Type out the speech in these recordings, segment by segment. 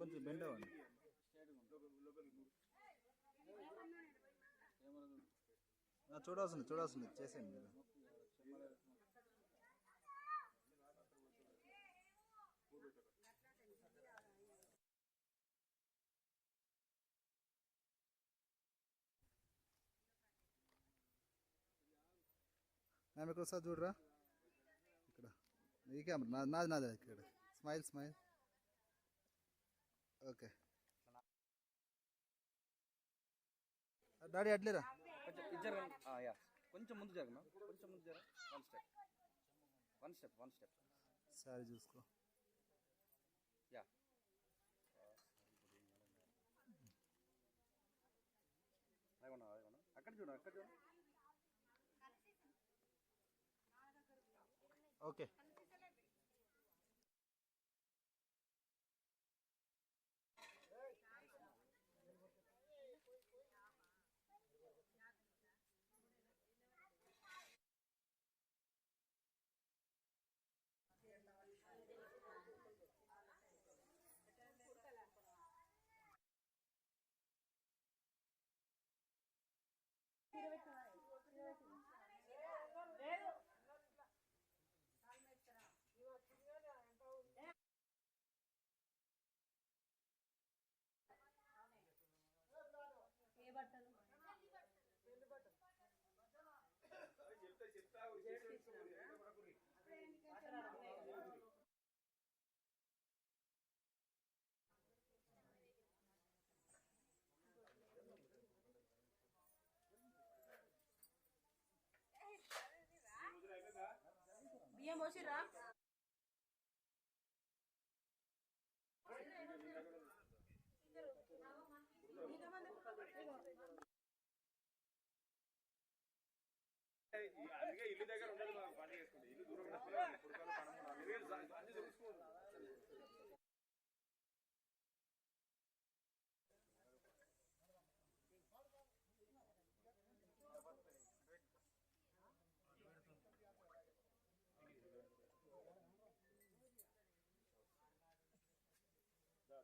కొంచెం బెండ్ అవ్వండి. చూడాల్సింది చేసేయండి మీరు. మేము ఇక్కడ ఒకసారి చూడరా, ఇక్కడ ఈ కెమెరా నాది ఇక్కడ. స్మైల్. ఓకే డాడీ అట్లేరా, కొంచెం ముందు జరగను, కొంచెం ముందు జర. One step. సారీ చూసుకో. యా అక్కడ చూడు. ఓకే ఏ బట్టలు బియ్యం పోసిరా? అందుకే ఇల్లు దగ్గర ఉండదు, పని చేసుకుంటే ఇల్లు దూరం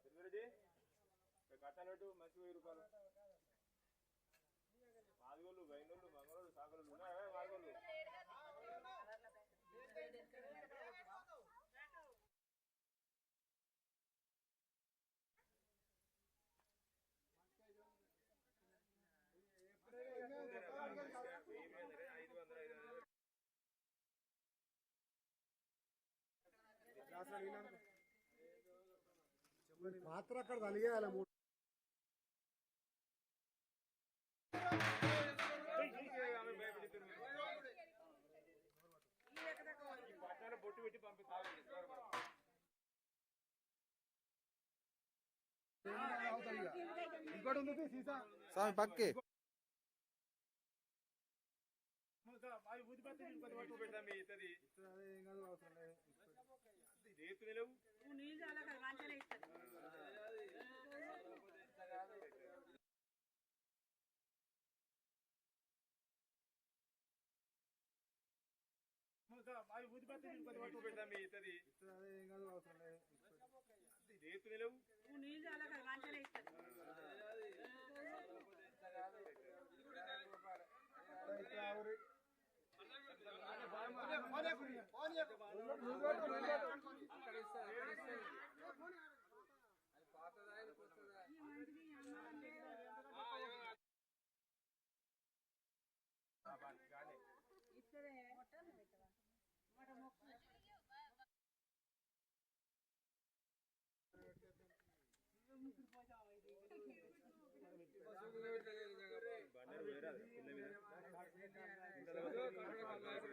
తిరుమరెడ్డి కట్టాలట్టు మంచి 1000 రూపాయలు. మాదిగోళ్ళు, బైనోళ్ళు, మంగళోళ్ళు, సాగరోళ్ళు ఉన్నాయా? మాదిగోళ్ళు పాత్ర అక్కడ తలిగేయాలి. బొట్టు పెట్టి పంపిస్తాను. ఇంకోటి ఉంది సీసా స్వామి పక్కే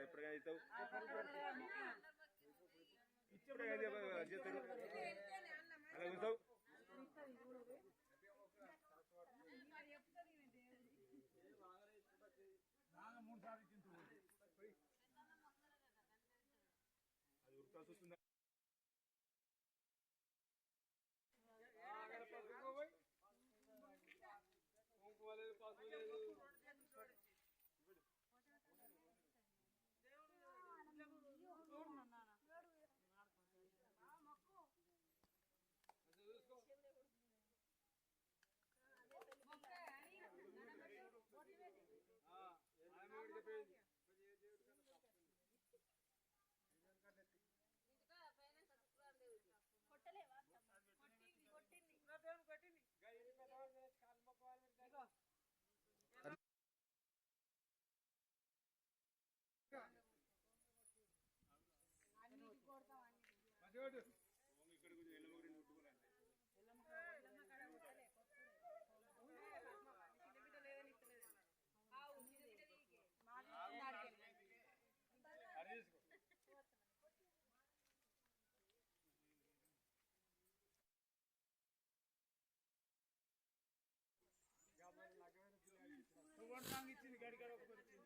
ఎప్పుడుగా అవుతావు ఇచ్చేప్పుడు చేస్తారు అలా కూర్చోవు. అది ఉరుకాల్సి వస్తుందా? చూసుకో ఇక్కడ కొంచెం ఎల్లమొగరి ముట్టుకోవాలి ఇచ్చింది గడిగాడు ఒకటి ఇచ్చింది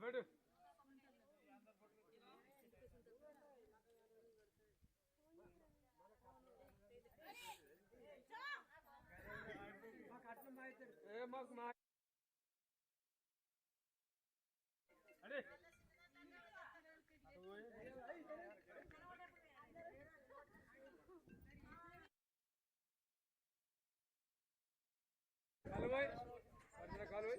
పెట్టు మాకు మా అడే కాలువై కాలువై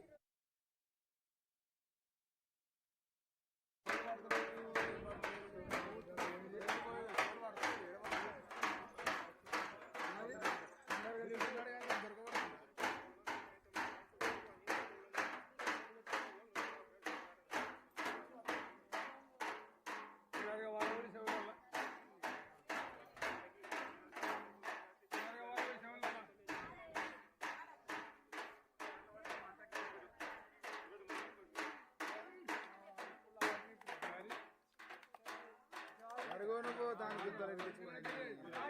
అడుగునుకో దానికి ఇద్దరు చేసుకుంటాం